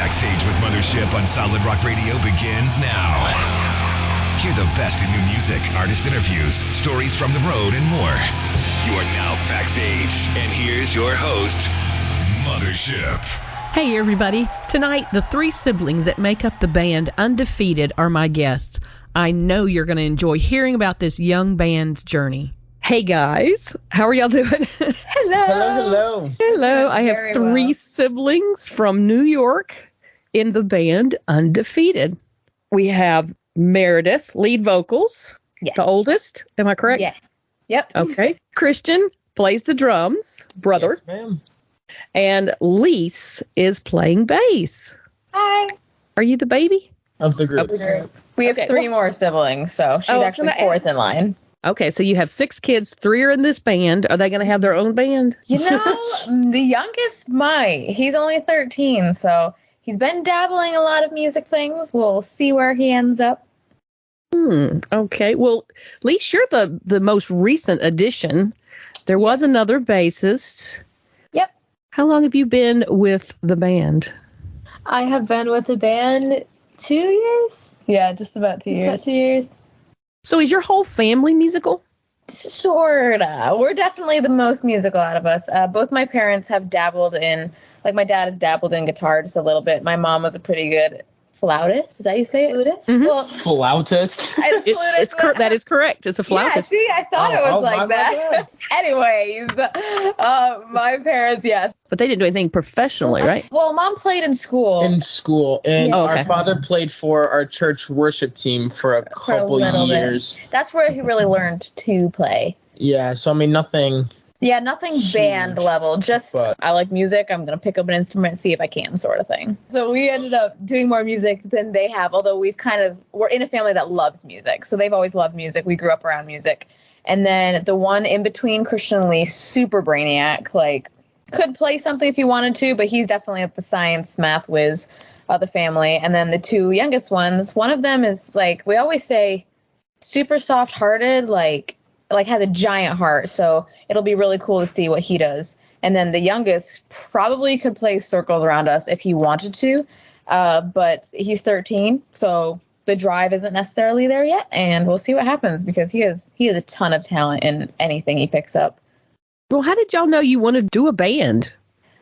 Backstage with Mothership on Solid Rock Radio begins now. Hear the best in new music, artist interviews, stories from the road, and more. You are now backstage, and here's your host, Mothership. Hey everybody, tonight the three siblings that make up the band Undefeated are my guests. I know you're going to enjoy hearing about this young band's journey. Hey guys, how are y'all doing? Hello. I have three siblings from New York in the band Undefeated. We have Meredith, lead vocals, the oldest, am I correct? Yes. Yep. Okay. Christian plays the drums, brother. Yes, ma'am. And Lise is playing bass. Hi. Are you the baby? Of the group. We have three more siblings, so she's actually fourth in line. Okay, so you have 6 kids, 3 are in this band. Are they going to have their own band? You know, the youngest might. He's only 13, so he's been dabbling a lot of music things. We'll see where he ends up. Okay. Well, Lise, you're the most recent addition. There was another bassist. Yep. How long have you been with the band? I have been with the band 2 years. Yeah, just about 2 years. About 2 years. So is your whole family musical? Sorta. We're definitely the most musical out of us. Both my parents have dabbled in, like my dad has dabbled in guitar just a little bit. My mom was a pretty good flautist. Is that how you say it? Flautist? Mm-hmm. Well, Flautist? That is correct. It's a flautist. Yeah, see, I thought it was like that. Anyways, my parents, yes. But they didn't do anything professionally, right? Well, Mom played in school. And okay. Our father played for our church worship team for a couple years. That's where he really learned to play. Yeah, so I mean, nothing. Yeah, nothing band level. Just, I like music. I'm going to pick up an instrument, see if I can, sort of thing. So we ended up doing more music than they have, although we're in a family that loves music. So they've always loved music. We grew up around music. And then the one in between, Christian and Lee, super brainiac, like, could play something if he wanted to, but he's definitely the science, math whiz of the family. And then the 2 youngest ones, one of them is, like, we always say, super soft-hearted, like has a giant heart, so it'll be really cool to see what he does. And then the youngest probably could play circles around us if he wanted to, but he's 13, so the drive isn't necessarily there yet, and we'll see what happens because he has a ton of talent in anything he picks up. Well, how did y'all know you want to do a band?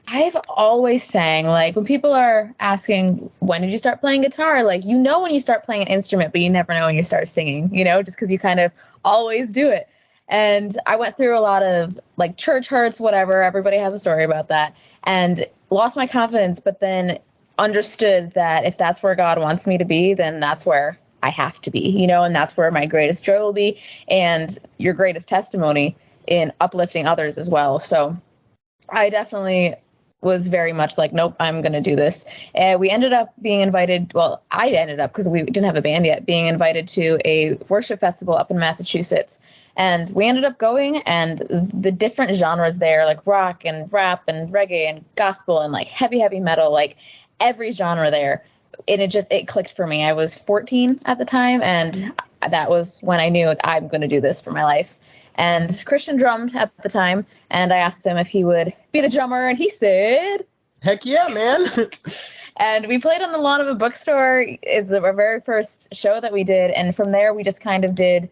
I've always sang, like, when people are asking, when did you start playing guitar? Like, you know when you start playing an instrument, but you never know when you start singing, just because you kind of always do it. And I went through a lot of, like, church hurts, whatever. Everybody has a story about that. And lost my confidence, but then understood that if that's where God wants me to be, then that's where I have to be, and that's where my greatest joy will be and your greatest testimony in uplifting others as well. So I definitely was very much like, nope, I'm going to do this. We ended up being invited. Well, I ended up, because we didn't have a band yet, being invited to a worship festival up in Massachusetts. And we ended up going, and the different genres there, like rock and rap and reggae and gospel and like heavy metal, like every genre there. And it clicked for me. I was 14 at the time, and that was when I knew I'm going to do this for my life. And Christian drummed at the time, and I asked him if he would be the drummer, and he said, heck yeah, man. And we played on the lawn of a bookstore. It's our very first show that we did, and from there we just kind of did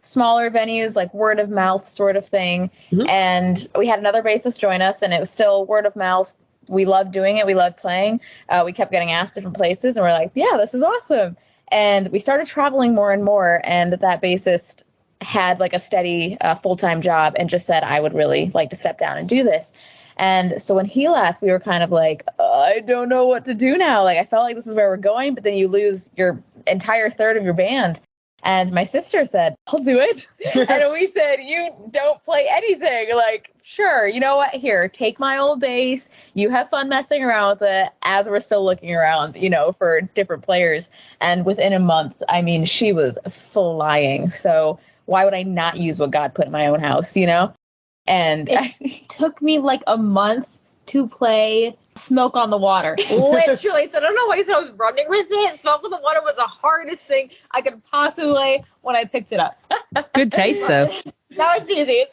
smaller venues, like word of mouth sort of thing. Mm-hmm. And we had another bassist join us, and it was still word of mouth. We loved doing it. We loved playing. We kept getting asked different places, and we're like, yeah, this is awesome. And we started traveling more and more, and that bassist had like a steady full-time job and just said, I would really like to step down and do this. And so when he left, we were kind of like, I don't know what to do now. Like, I felt like this is where we're going, but then you lose your entire third of your band. And my sister said, I'll do it. And we said, you don't play anything. Like, sure, you know what? Here, take my old bass. You have fun messing around with it as we're still looking around, for different players. And within a month, I mean, she was flying. So why would I not use what God put in my own house, And it took me like a month to play Smoke on the Water. Literally. So I don't know why you said I was running with it. Smoke on the Water was the hardest thing I could possibly play when I picked it up. Good taste, though. Now it's easy.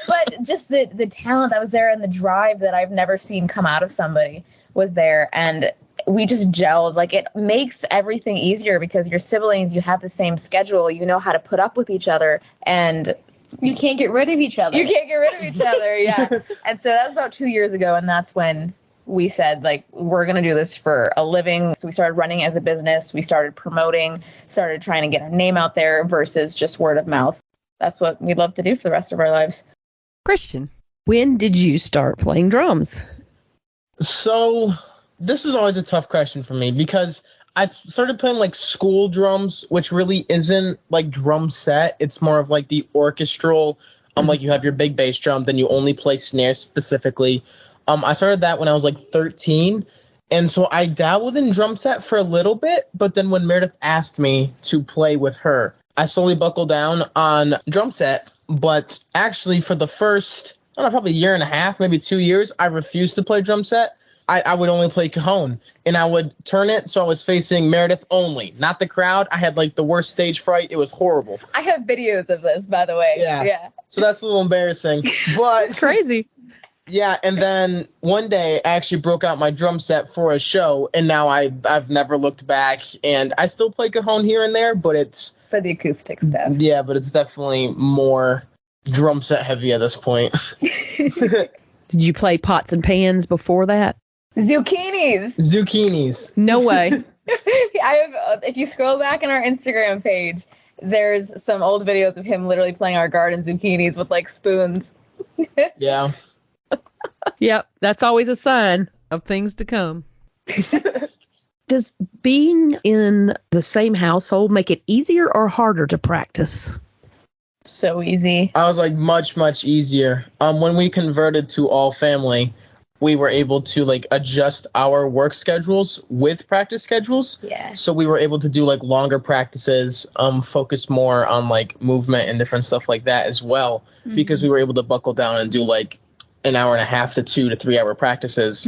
But just the talent that was there and the drive that I've never seen come out of somebody was there. And we just gelled. Like, it makes everything easier because your siblings, you have the same schedule. You know how to put up with each other. And you can't get rid of each other. Yeah. And so that was about 2 years ago. And that's when we said, like, we're going to do this for a living. So we started running as a business. We started promoting, started trying to get our name out there versus just word of mouth. That's what we'd love to do for the rest of our lives. Christian, when did you start playing drums? So this is always a tough question for me because I started playing like school drums, which really isn't like drum set. It's more of like the orchestral. Like you have your big bass drum, then you only play snares specifically. I started that when I was like 13. And so I dabbled in drum set for a little bit. But then when Meredith asked me to play with her, I slowly buckled down on drum set. But actually for the first, I don't know, probably a year and a half, maybe 2 years, I refused to play drum set. I would only play cajon, and I would turn it so I was facing Meredith only, not the crowd. I had like the worst stage fright. It was horrible. I have videos of this, by the way. Yeah. So that's a little embarrassing, but it's crazy. Yeah, and then one day I actually broke out my drum set for a show, and now I've never looked back, and I still play cajon here and there, but it's for the acoustic stuff. Yeah, but it's definitely more drum set heavy at this point. Did you play pots and pans before that? Zucchinis. No way. If you scroll back in our Instagram page, there's some old videos of him literally playing our garden zucchinis with like spoons. Yeah. Yep, that's always a sign of things to come. Does being in the same household make it easier or harder to practice? So easy. I was like much easier. When we converted to all family, we were able to like adjust our work schedules with practice schedules. Yeah. So we were able to do like longer practices, focus more on like movement and different stuff like that as well, because we were able to buckle down and do like an hour and a half to 2 to 3 hour practices,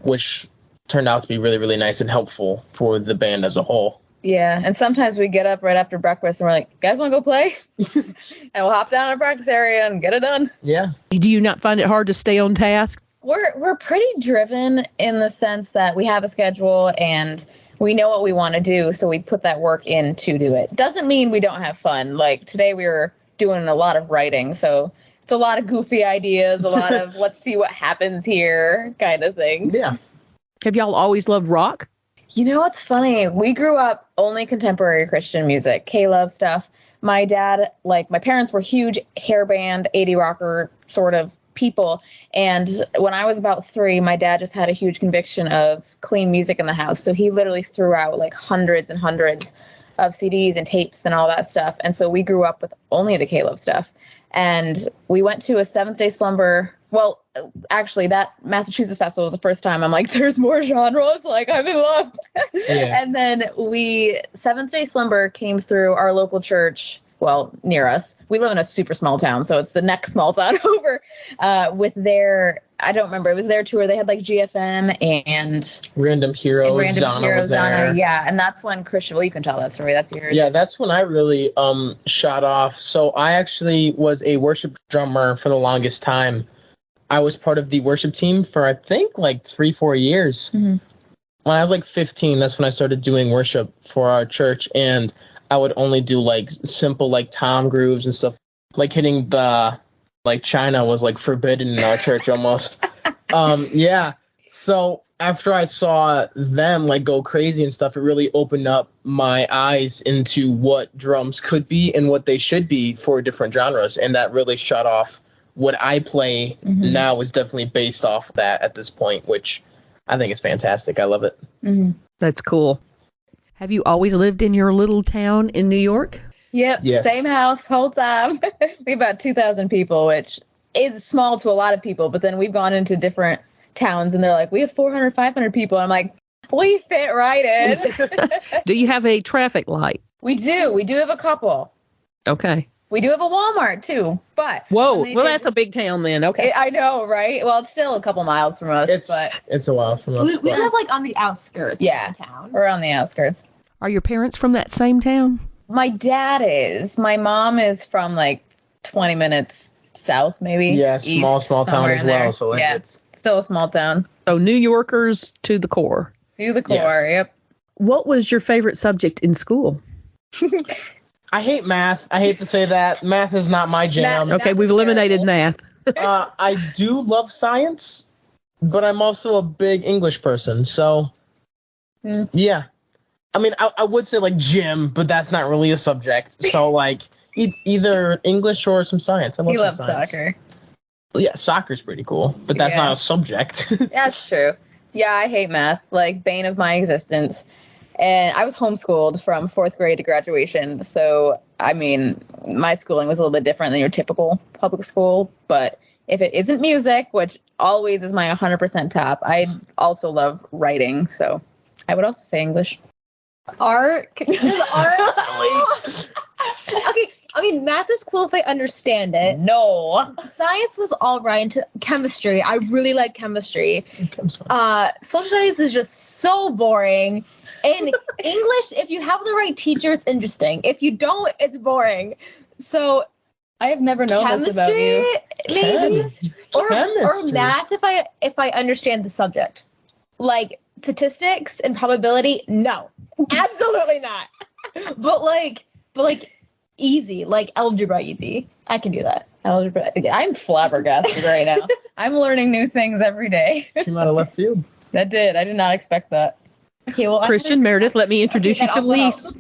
which turned out to be really nice and helpful for the band as a whole. Yeah, and sometimes we get up right after breakfast and we're like, guys want to go play? And we'll hop down to our practice area and get it done. Yeah. Do you not find it hard to stay on task? We're pretty driven in the sense that we have a schedule and we know what we want to do, so we put that work in to do it. Doesn't mean we don't have fun. Like today we were doing a lot of writing, so it's a lot of goofy ideas, a lot of let's see what happens here kind of thing. Yeah. Have y'all always loved rock? You know what's funny? We grew up only contemporary Christian music, K-Love stuff. My dad, like my parents were huge hair band, 80 rocker sort of people. And when I was about 3, my dad just had a huge conviction of clean music in the house. So he literally threw out like hundreds and hundreds of CDs and tapes and all that stuff. And so we grew up with only the K-Love stuff. And we went to a Seventh Day Slumber. Well, actually, that Massachusetts festival was the first time I'm like, there's more genres. Like, I'm in love. Yeah. And then Seventh Day Slumber came through our local church. Well, near us. We live in a super small town, so it's the next small town over. With their, I don't remember, it was their tour. They had like GFM and Random Heroes. Zana was there. Yeah, and that's when Christian. Well, you can tell that story. That's yours. Yeah, that's when I really shot off. So I actually was a worship drummer for the longest time. I was part of the worship team for I think like 3-4 years. When I was like 15, that's when I started doing worship for our church, and I would only do like simple like tom grooves and stuff. Like hitting the like China was like forbidden in our church almost. Yeah. So after I saw them like go crazy and stuff, it really opened up my eyes into what drums could be and what they should be for different genres. And that really shut off what I play now is definitely based off of that at this point, which I think is fantastic. I love it. That's cool. Have you always lived in your little town in New York? Yep, yes. Same house, whole time. We have about 2,000 people, which is small to a lot of people, but then we've gone into different towns and they're like, we have 400, 500 people. And I'm like, we fit right in. Do you have a traffic light? We do. We do have a couple. Okay. We do have a Walmart, too, but... Whoa, well, that's a big town then, okay. I know, right? Well, it's still a couple miles from us, but... It's a while from us. We live, like, on the outskirts of town. We're on the outskirts. Are your parents from that same town? My dad is. My mom is from like 20 minutes south, maybe. Yeah, east, small town as well. there. So yeah, it's still a small town. So New Yorkers to the core. To the core, yep. What was your favorite subject in school? I hate math. I hate to say that. Math is not my jam. Okay, we've eliminated math. I do love science, but I'm also a big English person. So, yeah. I mean, I would say like gym, but that's not really a subject. So, like, either English or some science. I love You love science. soccer. Yeah, soccer's pretty cool, but that's not a subject. That's true. Yeah, I hate math, like bane of my existence. And I was homeschooled from 4th grade to graduation. So, I mean, my schooling was a little bit different than your typical public school. But if it isn't music, which always is my 100% top, I also love writing. So I would also say English. Art? Art? Okay, I mean, math is cool if I understand it. No. Science was all right. Chemistry, I really like chemistry. Social studies is just so boring. And English, if you have the right teacher, it's interesting. If you don't, it's boring. So I have never known this about you. Maybe. Or math if I understand the subject. Like statistics and probability, no. Absolutely not. But like easy, like algebra easy. I can do that. Algebra. I'm flabbergasted right now. I'm learning new things every day. Came out of left field. That did. I did not expect that. Okay, well, Christian Meredith, let me introduce you to Lise.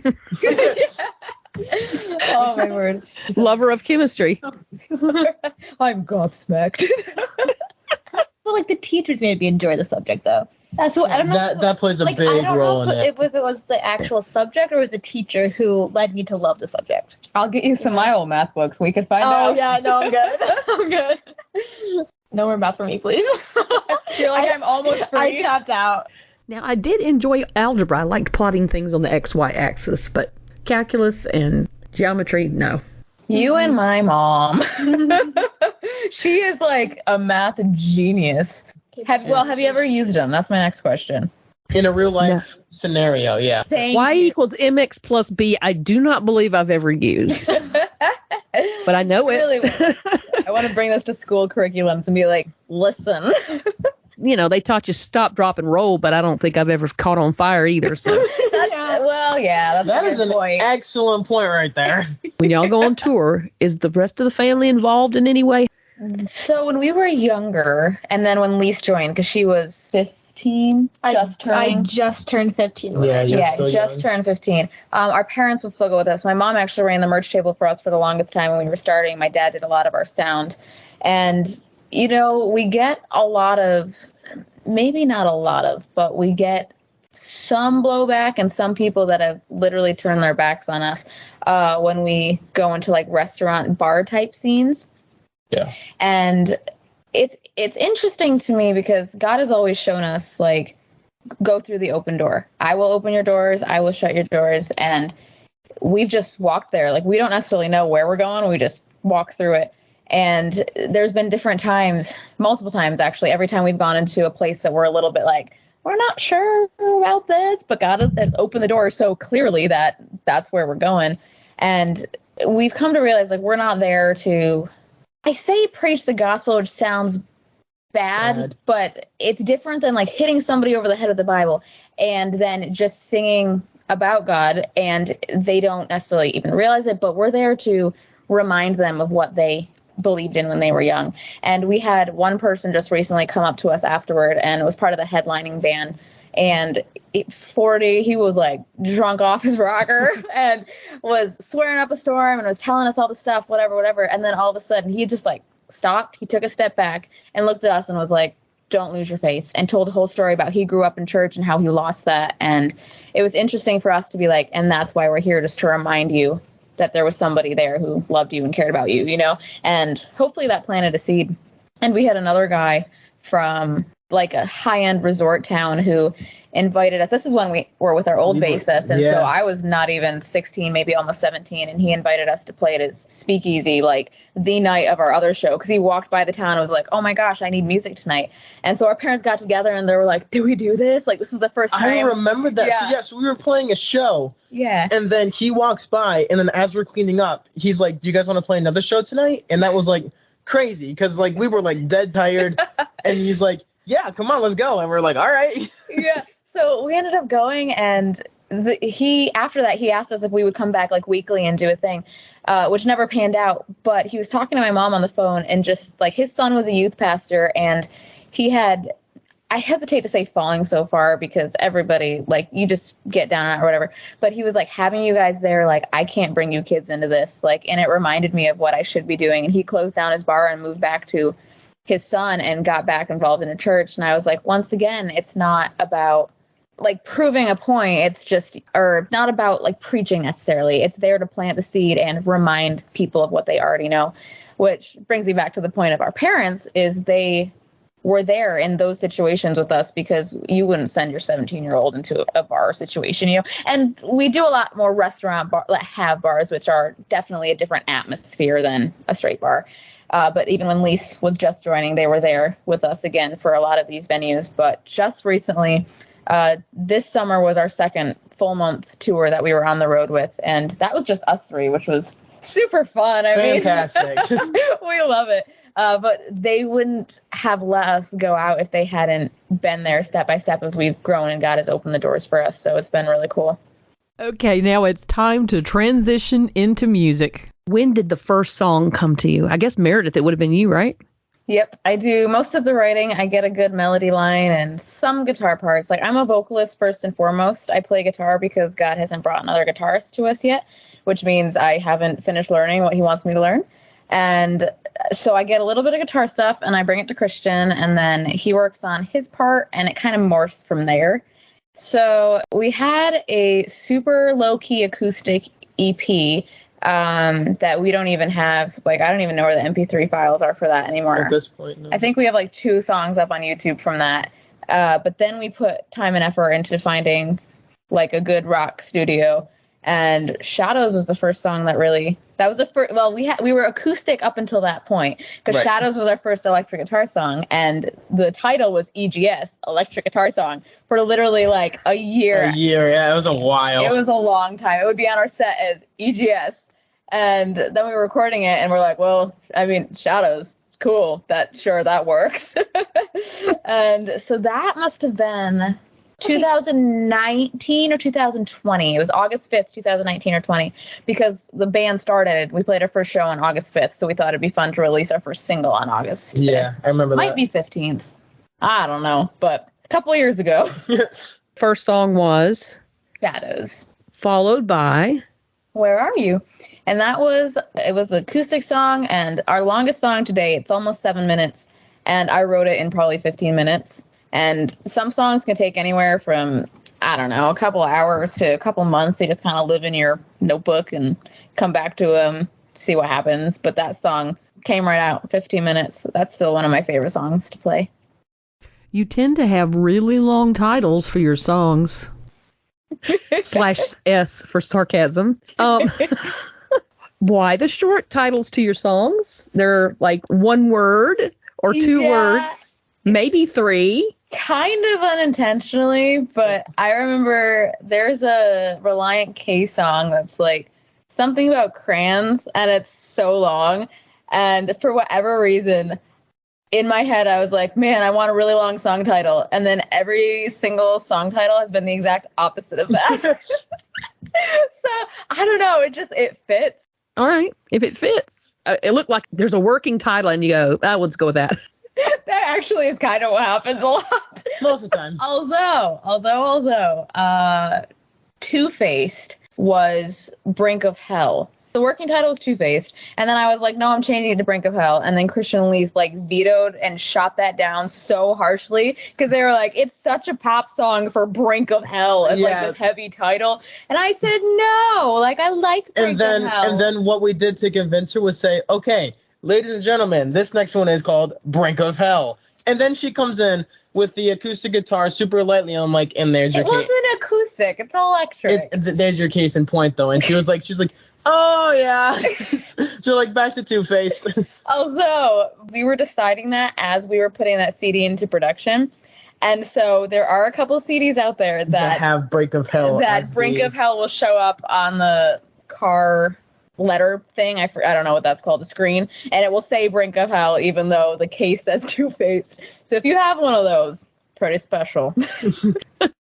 Oh my word. Lover of chemistry. I'm gobsmacked. Well, like the teachers made me enjoy the subject though. So I don't know. That plays a big role in it. If it was the actual subject or was the teacher who led me to love the subject. I'll get you some of my old math books. We could find out. Oh yeah, no, I'm good. I'm good. No more math for me, please. You're like, I'm almost free. I tapped out. Now, I did enjoy algebra. I liked plotting things on the XY axis, but calculus and geometry, no. You and my mom. She is like a math genius. Have you ever used them? That's my next question. In a real life scenario, yeah. Y equals mx plus b, I do not believe I've ever used. But I know it. Really, I want to bring this to school curriculums and be like, listen. You know, they taught you stop, drop, and roll, but I don't think I've ever caught on fire either. So that is an excellent point right there. When y'all go on tour, is the rest of the family involved in any way? So when we were younger, and then when Lise joined, because she was 15, I just turned 15. Just turned 15. Our parents would still go with us. My mom actually ran the merch table for us for the longest time when we were starting. My dad did a lot of our sound. And, you know, we get a lot of, maybe not a lot of, but we get some blowback and some people that have literally turned their backs on us when we go into like restaurant bar type scenes. Yeah. And it's interesting to me because God has always shown us, like, go through the open door. I will open your doors. I will shut your doors. And we've just walked there. Like, we don't necessarily know where we're going. We just walk through it. And there's been different times, multiple times, actually, every time we've gone into a place that we're a little bit like, we're not sure about this, but God has opened the door so clearly that that's where we're going. And we've come to realize, like, we're not there to, I say preach the gospel, which sounds bad, but it's different than like hitting somebody over the head with the Bible and then just singing about God, and they don't necessarily even realize it, but we're there to remind them of what they believed in when they were young. And we had one person just recently come up to us afterward and was part of the headlining band, and 40, he was like drunk off his rocker and was swearing up a storm and was telling us all the stuff, whatever. And then all of a sudden he just like stopped. He took a step back and looked at us and was like, don't lose your faith, and told the whole story about he grew up in church and how he lost that. And it was interesting for us to be like, and that's why we're here, just to remind you that there was somebody there who loved you and cared about you, you know, and hopefully that planted a seed. And we had another guy from like a high-end resort town who invited us. This is when we were with our old bassist, and so I was not even 16, maybe almost 17, and he invited us to play at his speakeasy like the night of our other show, because he walked by the town and was like, oh my gosh, I need music tonight. And so our parents got together and they were like, do we do this? Like, this is the first time. I remember that. Yeah. So we were playing a show. Yeah. And then he walks by, and then as we're cleaning up, he's like, do you guys want to play another show tonight? And that was like crazy, because like we were like dead tired. And he's like, yeah, come on, let's go. And we're like, all right. Yeah. So we ended up going, and after that, he asked us if we would come back like weekly and do a thing, which never panned out. But he was talking to my mom on the phone, and just like his son was a youth pastor, and he had, I hesitate to say falling so far because everybody, like, you just get down on it or whatever. But he was like, having you guys there, like, I can't bring you kids into this. Like, and it reminded me of what I should be doing. And he closed down his bar and moved back to his son and got back involved in a church. And I was like, once again, it's not about like proving a point. It's just, or not about like preaching necessarily. It's there to plant the seed and remind people of what they already know, which brings me back to the point of our parents is they were there in those situations with us, because you wouldn't send your 17-year-old into a bar situation, you know. And we do a lot more restaurant have bars, which are definitely a different atmosphere than a straight bar. But even when Lise was just joining, they were there with us again for a lot of these venues. But just recently, this summer was our second full month tour that we were on the road with, and that was just us three, which was super fun. Fantastic. We love it. But they wouldn't have let us go out if they hadn't been there step by step as we've grown and God has opened the doors for us. So it's been really cool. Okay, now it's time to transition into music. When did the first song come to you? I guess Meredith, it would have been you, right? Yep, I do most of the writing. I get a good melody line and some guitar parts. Like, I'm a vocalist first and foremost. I play guitar because God hasn't brought another guitarist to us yet, which means I haven't finished learning what he wants me to learn. And so I get a little bit of guitar stuff and I bring it to Christian, and then he works on his part and it kind of morphs from there. So we had a super low-key acoustic EP that we don't even have, like, I don't even know where the MP3 files are for that anymore. At this point, no. I think we have like 2 songs up on YouTube from that. But then we put time and effort into finding like a good rock studio. And Shadows was the first song that really, that was the first, well, we were acoustic up until that point, because Right. Shadows was our first electric guitar song, and the title was EGS, electric guitar song, for literally like a year. Yeah, it was a while. It was a long time. It would be on our set as EGS, and then we were recording it, and we're like, well, I mean, Shadows, cool, that works. And so that must have been 2019 or 2020. It was August 5th, 2019 or 20, because the band started. We played our first show on August 5th, so we thought it'd be fun to release our first single on August 5th. Yeah, I remember that. Might be 15th. I don't know, but a couple of years ago. First song was Shadows. followed by Where Are You? And it was an acoustic song, and our longest song today, it's almost 7 minutes, and I wrote it in probably 15 minutes. And some songs can take anywhere from, I don't know, a couple hours to a couple months. They just kind of live in your notebook and come back to them, see what happens. But that song came right out, 15 minutes. That's still one of my favorite songs to play. you tend to have really long titles for your songs. /S for sarcasm. Why the short titles to your songs? They're like one word or 2 words, maybe 3. Kind of unintentionally, but I remember there's a Reliant K song that's like something about crayons, and it's so long. And for whatever reason, in my head, I was like, man, I want a really long song title. And then every single song title has been the exact opposite of that. So I don't know. It fits. All right. If it fits. It looked like there's a working title and you go, let's go with that. That actually is kind of what happens a lot. Most of the time. Although, Two-Faced was Brink of Hell. The working title was Two-Faced, and then I was like, no, I'm changing it to Brink of Hell. And then Christian Lee's like vetoed and shot that down so harshly, because they were like, it's such a pop song for Brink of Hell as like this heavy title. And I said, no, like I like Brink of Hell. And then what we did to convince her was say, okay, ladies and gentlemen, this next one is called Brink of Hell. And then she comes in, with the acoustic guitar super lightly. I'm like, and there's your case. It wasn't acoustic. It's electric. There's your case in point, though. And she was like, oh, yeah. So, like, back to Two-Faced. Although, we were deciding that as we were putting that CD into production. And so there are a couple CDs out there that have Brink of Hell. That Brink of Hell will show up on the car letter thing. I don't know what that's called, the screen. And it will say Brink of Hell, even though the case says Two-Faced. So if you have one of those, pretty special.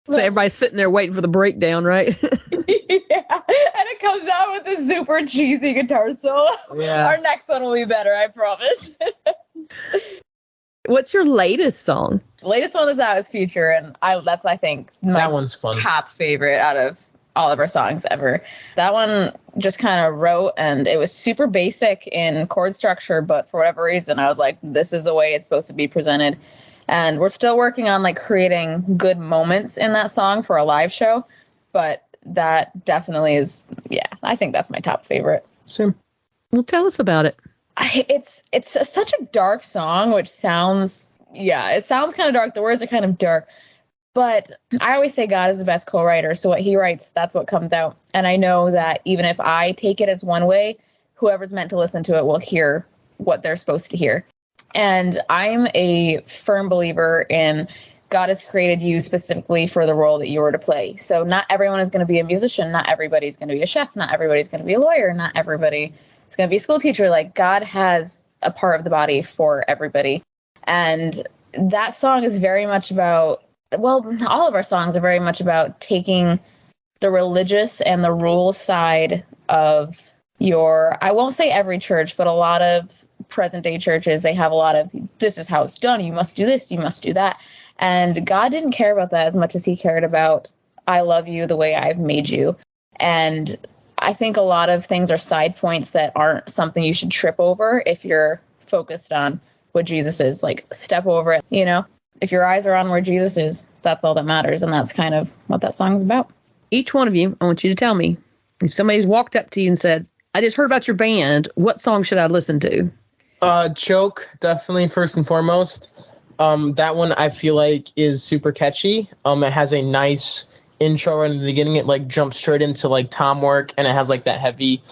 So everybody's sitting there waiting for the breakdown, right? Yeah. And it comes out with this super cheesy guitar solo. Yeah. Our next one will be better, I promise. What's your latest song? The latest one is out is Future, and that's I think that one's fun. Top favorite out of all of our songs ever. That one just kind of wrote, and it was super basic in chord structure, but for whatever reason I was like, this is the way it's supposed to be presented. And we're still working on like creating good moments in that song for a live show, but that definitely is, yeah, I think that's my top favorite. Same. Well, tell us about it. It's such a dark song, which sounds, it sounds kind of dark. The words are kind of dark, but I always say God is the best co-writer. So what he writes, that's what comes out. And I know that even if I take it as one way, whoever's meant to listen to it will hear what they're supposed to hear. And I'm a firm believer in God has created you specifically for the role that you were to play. So not everyone is going to be a musician. Not everybody's going to be a chef. Not everybody's going to be a lawyer. Not everybody is going to be a school teacher. Like, God has a part of the body for everybody. And that song is very much about, well, all of our songs are very much about taking the religious and the rule side of I won't say every church, but a lot of present day churches, they have a lot of, this is how it's done. You must do this. You must do that. And God didn't care about that as much as he cared about, I love you the way I've made you. And I think a lot of things are side points that aren't something you should trip over if you're focused on what Jesus is. Like, step over it, if your eyes are on where Jesus is, that's all that matters. And that's kind of what that song's about. Each one of you, I want you to tell me, if somebody's walked up to you and said, I just heard about your band, what song should I listen to? Choke, definitely first and foremost. That one I feel like is super catchy. It has a nice intro right in the beginning. It like jumps straight into like tom work, and it has like that heavy,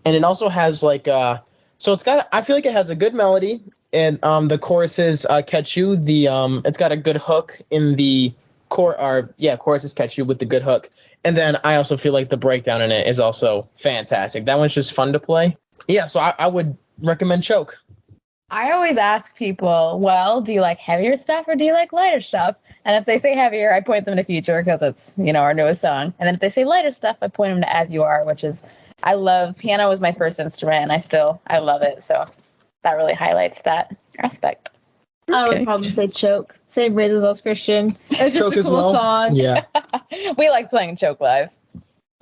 and it also has like so I feel like it has a good melody, and the choruses catch you. It's got a good hook in the choruses catch you with the good hook. And then I also feel like the breakdown in it is also fantastic. That one's just fun to play. Yeah, so I would recommend Choke. I always ask people, well, do you like heavier stuff or do you like lighter stuff? And if they say heavier, I point them to Future because it's, our newest song. And then if they say lighter stuff, I point them to As You Are, which is, piano was my first instrument, and I love it. So that really highlights that aspect. Okay. I would probably say Choke. Same reasons as Christian. It's just Choke a cool song. Yeah. We like playing Choke live.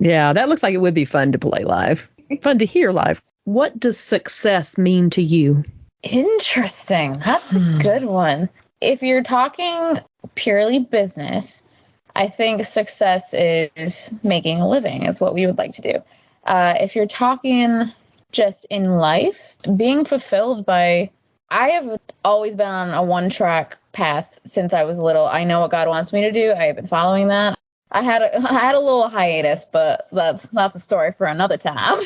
Yeah, that looks like it would be fun to play live. Fun to hear live. What does success mean to you? Interesting. That's a good one. If you're talking purely business, I think success is making a living is what we would like to do. If you're talking just in life, being fulfilled by, I have always been on a one-track path since I was little. I know what God wants me to do. I have been following that. I had a little hiatus, but that's a story for another time.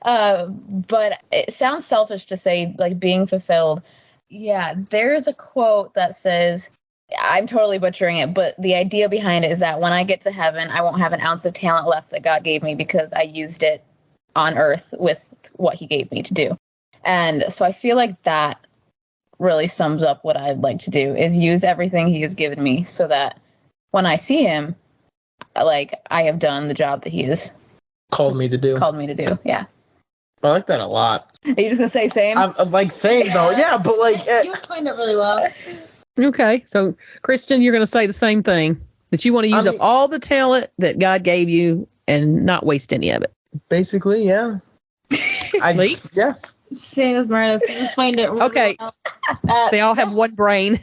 But it sounds selfish to say, like, being fulfilled. Yeah, there's a quote that says, I'm totally butchering it, but the idea behind it is that when I get to heaven, I won't have an ounce of talent left that God gave me because I used it on earth with what he gave me to do. And so I feel like that really sums up what I'd like to do, is use everything he has given me so that when I see him, like, I have done the job that he has called me to do. Yeah. I like that a lot. Are you just going to say same? I'm like same though. Yeah, but like. You explained it really well. Okay. So, Christian, you're going to say the same thing, that you want to use up all the talent that God gave you and not waste any of it. Basically, yeah. Please? Yeah. Same as Meredith. You explained it really okay. well. They all have one brain.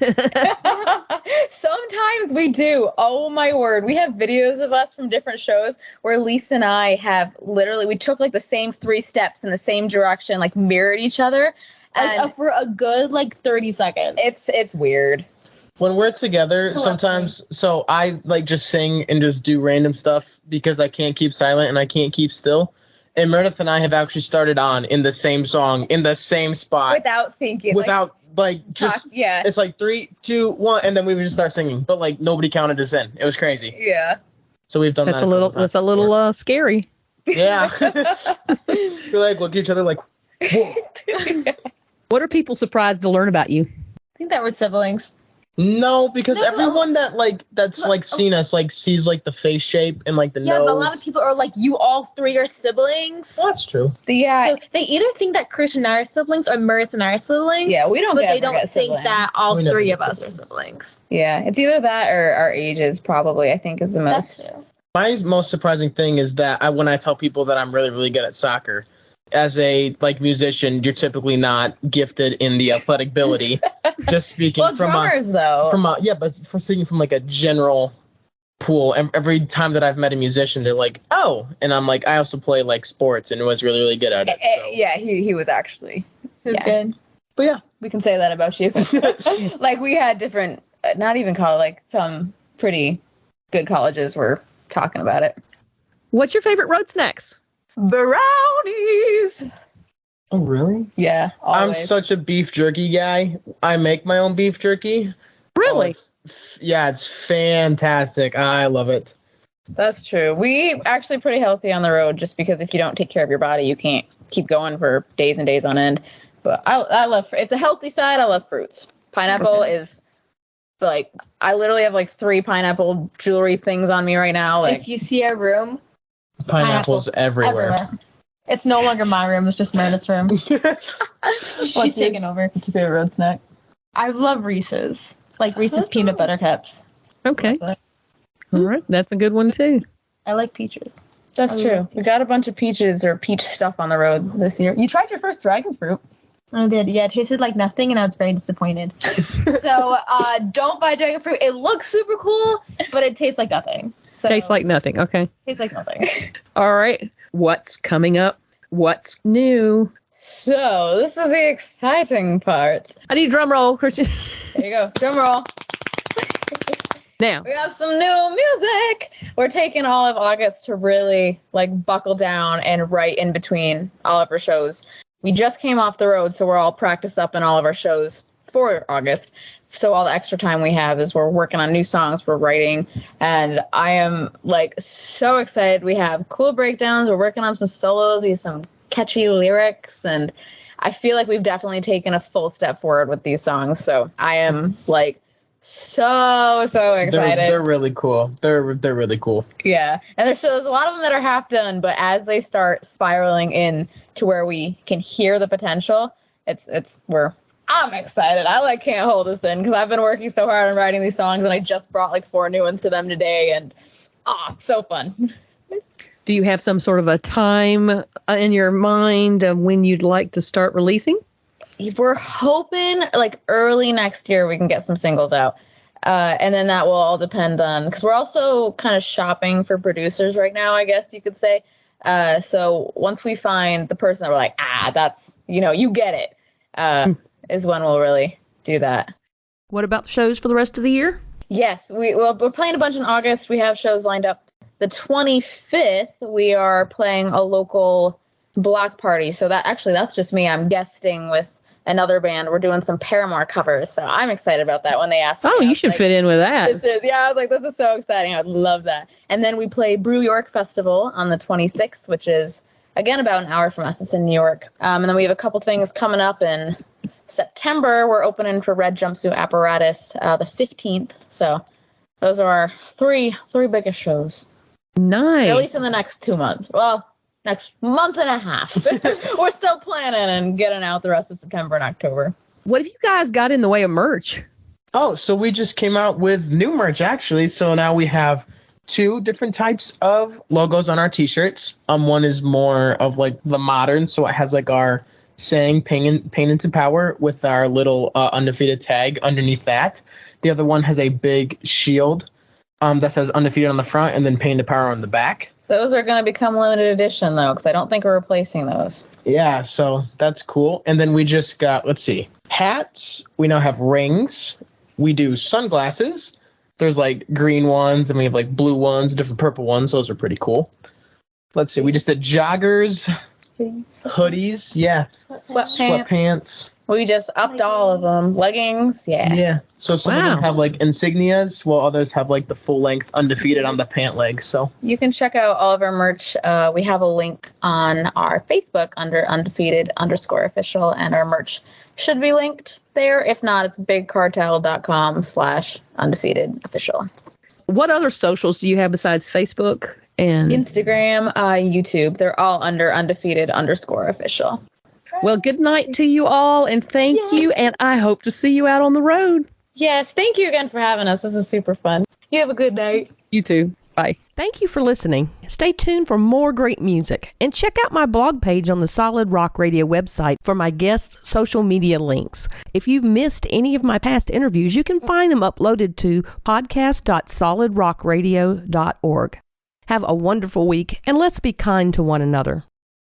Sometimes we do. Oh my word. We have videos of us from different shows where Lisa and I have we took like the same 3 steps in the same direction, like mirrored each other. And for a good 30 seconds. It's weird. When we're together, sometimes, so I like just sing and just do random stuff because I can't keep silent and I can't keep still. And Meredith and I have actually started on in the same song, in the same spot. Without thinking. Without, just, yeah. It's like 3, 2, 1, and then we would just start singing. But, like, nobody counted us in. It was crazy. Yeah. So we've done that's that. That's a little scary. Yeah. We like look at each other like, whoa. What are people surprised to learn about you? I think that we're siblings. No, because everyone that's seen us sees the face shape and the nose. Yeah, but a lot of people are like, you all 3 are siblings. Well, that's true. Yeah. So they either think that Christian and I are siblings or Meredith and I are siblings. Yeah, we don't. But they don't think that all 3 of us are siblings. Yeah, it's either that or our ages. Probably, I think, is the most. That's true. My most surprising thing is that when I tell people that I'm really, really good at soccer, as a musician, you're typically not gifted in the athletic ability. Just speaking from drummers, but for speaking from a general pool, every time that I've met a musician, they're like, oh, and I'm like, I also play sports and was really, really good at it. So. Yeah, he was actually good. But yeah, we can say that about you. We had different, not even college, some pretty good colleges were talking about it. What's your favorite road snacks? Brownies. Oh, really? Yeah, always. I'm such a beef jerky guy. I make my own beef jerky. Really? It's fantastic. I love it. That's true. We actually pretty healthy on the road just because if you don't take care of your body, you can't keep going for days and days on end. But I love, if the healthy side, I love fruits. Pineapple is I literally have 3 pineapple jewelry things on me right now. If you see our room, Pineapples everywhere. It's no longer my room. It's just Meredith's room. She's taking over. What's your favorite road snack? I love Reese's. Reese's peanut butter cups. Okay. All right. That's a good one, too. I like peaches. That's true. We got a bunch of peaches or peach stuff on the road this year. You tried your first dragon fruit. I did. Yeah, it tasted like nothing, and I was very disappointed. So don't buy dragon fruit. It looks super cool, but it tastes like nothing. So, tastes like nothing. Okay. Tastes like nothing. All right. What's coming up? What's new? So this is the exciting part. I need a drum roll, Christian. There you go. Drum roll. Now. We have some new music. We're taking all of August to really buckle down and write in between all of our shows. We just came off the road, so we're all practiced up in all of our shows for August. So all the extra time we have is we're working on new songs, we're writing, and I am so excited. We have cool breakdowns, we're working on some solos, we have some catchy lyrics, and I feel like we've definitely taken a full step forward with these songs. So I am so excited. They're really cool. They're really cool. Yeah, and there's a lot of them that are half done, but as they start spiraling in to where we can hear the potential, I'm excited. I can't hold this in because I've been working so hard on writing these songs, and I just brought 4 new ones to them today, and it's so fun. Do you have some sort of a time in your mind of when you'd like to start releasing? We're hoping early next year we can get some singles out. And then that will all depend on, because we're also kind of shopping for producers right now, I guess you could say. So once we find the person that we're that's, you get it, is when we'll really do that. What about the shows for the rest of the year? Yes, we're playing a bunch in August. We have shows lined up. The 25th, we are playing a local block party. So that's just me. I'm guesting with another band. We're doing some Paramore covers, so I'm excited about that. When they asked me, you should fit in with that. I was this is so exciting. I would love that. And then we play Brew York Festival on the 26th, which is again about an hour from us. It's in New York. And then we have a couple things coming up in September. We're opening for Red Jumpsuit Apparatus the 15th. So those are our three biggest shows. Nice. At least in the next 2 months. Well, next month and a half. We're still planning and getting out the rest of September and October. What have you guys got in the way of merch? Oh, so we just came out with new merch, actually. So now we have 2 different types of logos on our T-shirts. One is more of the modern, so it has our saying pain into power with our little undefeated tag underneath that. The other one has a big shield that says undefeated on the front and then pain to power on the back. Those are going to become limited edition, though, because I don't think we're replacing those. Yeah, so that's cool. And then we just got, hats. We now have rings. We do sunglasses. There's like green ones, and we have like blue ones, different purple ones. Those are pretty cool. Let's see. We just did joggers, hoodies, yeah, sweatpants. We just upped all of them. Leggings, yeah. Yeah. So some of them have like insignias, while others have like the full length Undefeated on the pant leg. So you can check out all of our merch. We have a link on our Facebook under undefeated_official, and our merch should be linked there. If not, it's bigcartel.com/undefeatedofficial. What other socials do you have besides Facebook and Instagram, YouTube? They're all under undefeated_official. Well, good night to you all, and thank you, and I hope to see you out on the road. Yes, thank you again for having us. This is super fun. You have a good night. You too. Bye. Thank you for listening. Stay tuned for more great music, and check out my blog page on the Solid Rock Radio website for my guests' social media links. If you've missed any of my past interviews, you can find them uploaded to podcast.solidrockradio.org. Have a wonderful week, and let's be kind to one another.